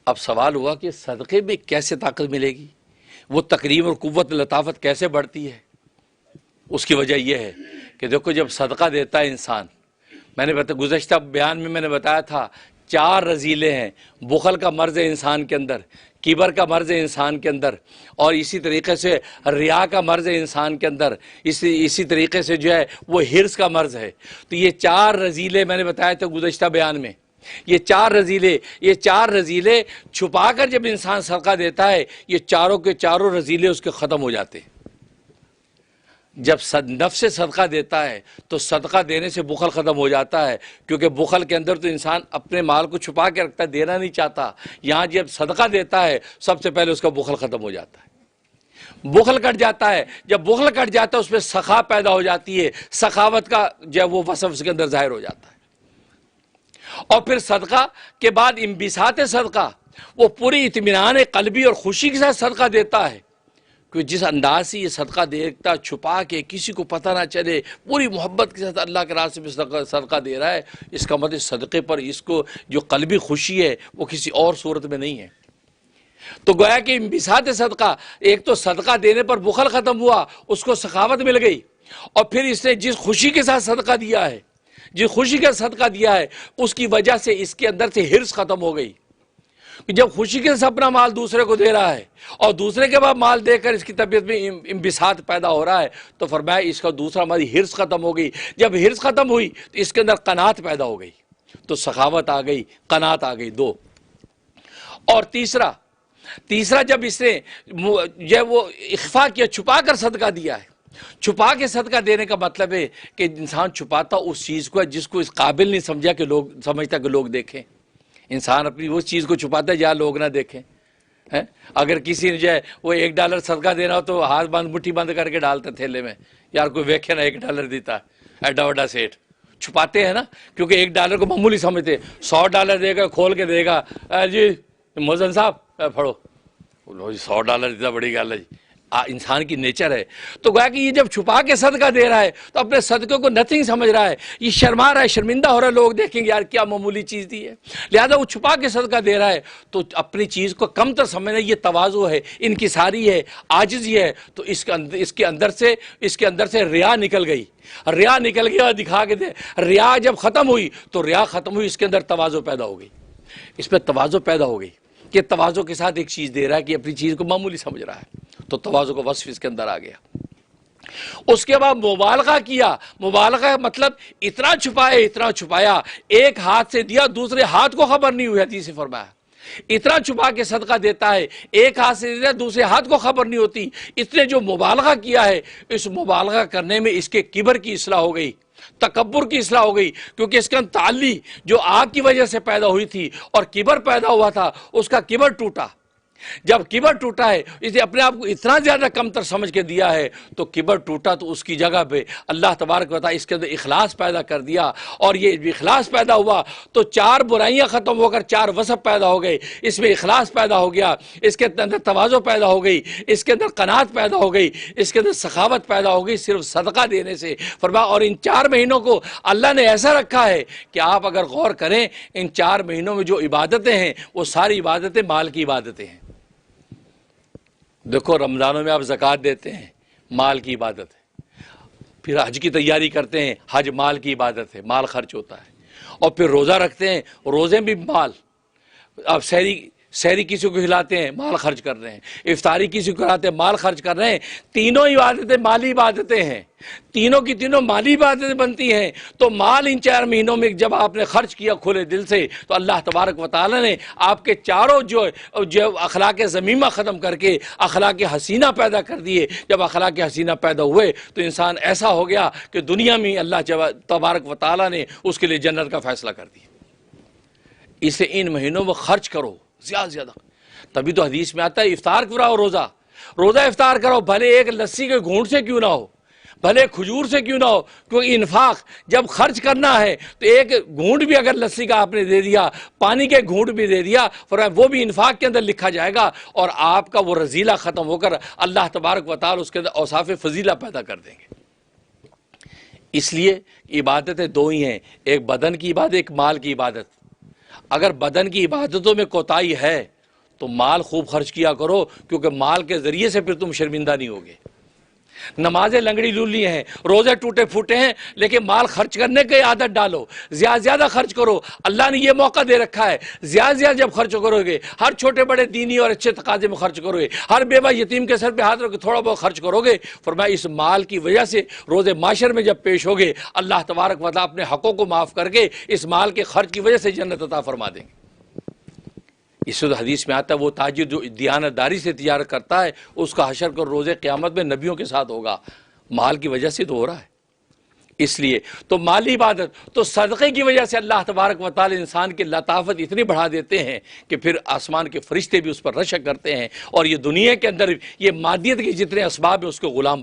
اب سوال ہوا کہ صدقے میں کیسے طاقت ملے گی، وہ تکریم اور قوت لطافت کیسے بڑھتی ہے؟ اس کی وجہ یہ ہے کہ دیکھو جب صدقہ دیتا ہے انسان، میں نے گزشتہ بیان میں نے بتایا تھا 4 رذیلے ہیں، بخل کا مرض ہے انسان کے اندر، کبر کا مرض ہے انسان کے اندر، اور اسی طریقے سے ریا کا مرض ہے انسان کے اندر، اسی طریقے سے جو ہے وہ حرص کا مرض ہے۔ تو یہ 4 رذیلے میں نے بتایا تھا گزشتہ بیان میں، یہ چار رذیلے چھپا کر جب انسان صدقہ دیتا ہے، یہ چاروں کے چاروں رذیلے اس کے ختم ہو جاتے ہیں۔ جب نفس سے صدقہ دیتا ہے تو صدقہ دینے سے بخل ختم ہو جاتا ہے، کیونکہ بخل کے اندر تو انسان اپنے مال کو چھپا کے رکھتا ہے، دینا نہیں چاہتا۔ یہاں جب صدقہ دیتا ہے سب سے پہلے اس کا بخل ختم ہو جاتا ہے، بخل کٹ جاتا ہے۔ جب بخل کٹ جاتا ہے اس میں سخا پیدا ہو جاتی ہے، سخاوت کا جو وہ وصف اس کے اندر ظاہر ہو جاتا ہے۔ اور پھر صدقہ کے بعد انبساط صدقہ، وہ پوری اطمینان قلبی اور خوشی کے ساتھ صدقہ دیتا ہے، کہ جس انداز سے یہ صدقہ دیتا چھپا کے کسی کو پتہ نہ چلے، پوری محبت کے ساتھ اللہ کے راستے میں صدقہ دے رہا ہے، اس کا مطلب صدقے پر اس کو جو قلبی خوشی ہے وہ کسی اور صورت میں نہیں ہے۔ تو گویا کہ انبساط صدقہ، ایک تو صدقہ دینے پر بخل ختم ہوا، اس کو سخاوت مل گئی، اور پھر اس نے جس خوشی کے ساتھ صدقہ دیا ہے، جس خوشی کا صدقہ دیا ہے، اس کی وجہ سے اس کے اندر سے حرص ختم ہو گئی۔ جب خوشی کے ساتھ اپنا مال دوسرے کو دے رہا ہے اور دوسرے کے بعد مال دے کر اس کی طبیعت میں انبساط پیدا ہو رہا ہے، تو فرمایا اس کا دوسرا مال حرص ختم ہو گئی۔ جب حرص ختم ہوئی تو اس کے اندر قناعت پیدا ہو گئی، تو سخاوت آ گئی، قناعت آ گئی، 2۔ اور تیسرا جب اس نے جب وہ اخفا کیا، چھپا کر صدقہ دیا ہے، چھپا کے صدقہ دینے کا مطلب ہے کہ انسان چھپاتا اس چیز کو جس کو اس قابل نہیں سمجھتا کہ لوگ دیکھیں۔ انسان اپنی اس چیز کو چھپاتا ہے جہاں لوگ نہ دیکھیں۔ اگر کسی نے جو ہے وہ $1 صدقہ دینا ہو تو ہاتھ بند، مٹھی بند کر کے ڈالتا تھیلے میں، یار کوئی ویکھے نا $1 دیتا ہے، ایڈا وڈا سیٹ چھپاتے ہیں نا، کیونکہ $1 کو معمولی سمجھتے۔ $100 دے گا، کھول کے دے گا، جی موزن صاحب پڑھو، $100 دیتا، بڑی گل ہے جی، انسان کی نیچر ہے۔ تو گویا کہ یہ جب چھپا کے صدقہ دے رہا ہے تو اپنے صدقے کو نتھنگ سمجھ رہا ہے، یہ شرما رہا ہے، شرمندہ ہو رہا ہے، لوگ دیکھیں گے یار کیا معمولی چیز دی ہے، لہذا وہ چھپا کے صدقہ دے رہا ہے۔ تو اپنی چیز کو کم تر سمجھنا، یہ تواضع ہے، انکساری ہے، عاجزی ہے۔ تو اس کے اندر سے ریا نکل گئی، ریا نکل گیا، دکھا کے دے۔ ریا جب ختم ہوئی تو ریا ختم ہوئی، اس کے اندر تواضع پیدا ہو گئی، اس میں تواضع پیدا ہو گئی کہ تواضع کے ساتھ ایک چیز دے رہا ہے کہ اپنی چیز کو معمولی سمجھ رہا ہے، تو تواضع کا وصف اس کے اندر آ گیا۔ اس کے بعد مبالغہ کیا، مبالغہ مطلب اتنا چھپایا، ایک ہاتھ سے دیا دوسرے ہاتھ کو خبر نہیں ہوئی، حدیث سے فرمایا اتنا چھپا کے صدقہ دیتا ہے، ایک ہاتھ سے دیا دوسرے ہاتھ کو خبر نہیں ہوتی۔ اس نے جو مبالغہ کیا ہے، اس مبالغہ کرنے میں اس کے کبر کی اصلاح ہو گئی، تکبر کی اصلاح ہو گئی، کیونکہ اس کا تعلی جو آگ کی وجہ سے پیدا ہوئی تھی اور کبر پیدا ہوا تھا، اس کا کبر ٹوٹا۔ جب کبر ٹوٹا ہے، اس نے اپنے آپ کو اتنا زیادہ کم تر سمجھ کے دیا ہے، تو کبر ٹوٹا تو اس کی جگہ پہ اللہ تبارک و تعالیٰ اس کے اندر اخلاص پیدا کر دیا، اور یہ اخلاص پیدا ہوا تو 4 برائیاں ختم ہو کر 4 وصف پیدا ہو گئے۔ اس میں اخلاص پیدا ہو گیا، اس کے اندر تواضع پیدا ہو گئی، اس کے اندر قناعت پیدا ہو گئی، اس کے اندر سخاوت پیدا ہو گئی صرف صدقہ دینے سے۔ فرمایا اور ان 4 مہینوں کو اللہ نے ایسا رکھا ہے کہ آپ اگر غور کریں، ان 4 مہینوں میں جو عبادتیں ہیں وہ ساری عبادتیں مال کی عبادتیں ہیں۔ دیکھو رمضانوں میں آپ زکوٰۃ دیتے ہیں، مال کی عبادت ہے، پھر حج کی تیاری کرتے ہیں، حج مال کی عبادت ہے، مال خرچ ہوتا ہے، اور پھر روزہ رکھتے ہیں، روزے بھی مال، آپ سحری کسی کو کھلاتے ہیں، مال خرچ کر رہے ہیں، افطاری کسی کو کھلاتے ہیں، مال خرچ کر رہے ہیں۔ تینوں عبادتیں مالی عبادتیں ہیں، تینوں کی تینوں مالی عبادتیں بنتی ہیں۔ تو مال ان 4 مہینوں میں جب آپ نے خرچ کیا کھلے دل سے، تو اللہ تبارک و تعالیٰ نے آپ کے چاروں جو اخلاق ذمیمہ ختم کر کے اخلاق حسینہ پیدا کر دیے۔ جب اخلاق حسینہ پیدا ہوئے تو انسان ایسا ہو گیا کہ دنیا میں اللہ تبارک و تعالیٰ نے اس کے لیے جنت کا فیصلہ کر دیا۔ اسے ان مہینوں میں خرچ کرو زیادہ زیادہ، تبھی تو حدیث میں آتا ہے افطار کراؤ، روزہ افطار کرو، بھلے ایک لسی کے گھونٹ سے کیوں نہ ہو، بھلے کھجور سے کیوں نہ ہو، کیونکہ انفاق جب خرچ کرنا ہے تو ایک گھونٹ بھی اگر لسی کا آپ نے دے دیا، پانی کے گھونٹ بھی دے دیا، فرمایا وہ بھی انفاق کے اندر لکھا جائے گا، اور آپ کا وہ رذیلہ ختم ہو کر اللہ تبارک و تعالی اس کے اندر اوصاف فضیلہ پیدا کر دیں گے۔ اس لیے عبادتیں 2 ہی ہیں، ایک بدن کی عبادت، ایک مال کی عبادت۔ اگر بدن کی عبادتوں میں کوتاہی ہے تو مال خوب خرچ کیا کرو، کیونکہ مال کے ذریعے سے پھر تم شرمندہ نہیں ہوگے۔ نمازیں لنگڑی لولی ہیں، روزے ٹوٹے پھوٹے ہیں، لیکن مال خرچ کرنے کی عادت ڈالو، زیادہ زیادہ خرچ کرو۔ اللہ نے یہ موقع دے رکھا ہے، زیادہ زیادہ جب خرچ کرو گے، ہر چھوٹے بڑے دینی اور اچھے تقاضے میں خرچ کرو گے، ہر بیوہ یتیم کے سر پہ ہاتھ رکھ کے تھوڑا بہت خرچ کرو گے، فرمایا اس مال کی وجہ سے روز معاشر میں جب پیش ہوگے، اللہ تبارک و تعالیٰ اپنے حقوں کو معاف کر کے اس مال کے خرچ کی وجہ سے جنت عطا فرما دیں گے۔ اس حدیث میں آتا ہے وہ تاجر جو دیانت داری سے تجارت کرتا ہے، اس کا حشر کر روز قیامت میں نبیوں کے ساتھ ہوگا۔ مال کی وجہ سے تو ہو رہا ہے۔ اس لیے تو مالی عبادت تو صدقے کی وجہ سے اللہ تبارک و تعالی انسان کی لطافت اتنی بڑھا دیتے ہیں کہ پھر آسمان کے فرشتے بھی اس پر رشک کرتے ہیں، اور یہ دنیا کے اندر یہ مادیت کے جتنے اسباب ہیں اس کے غلام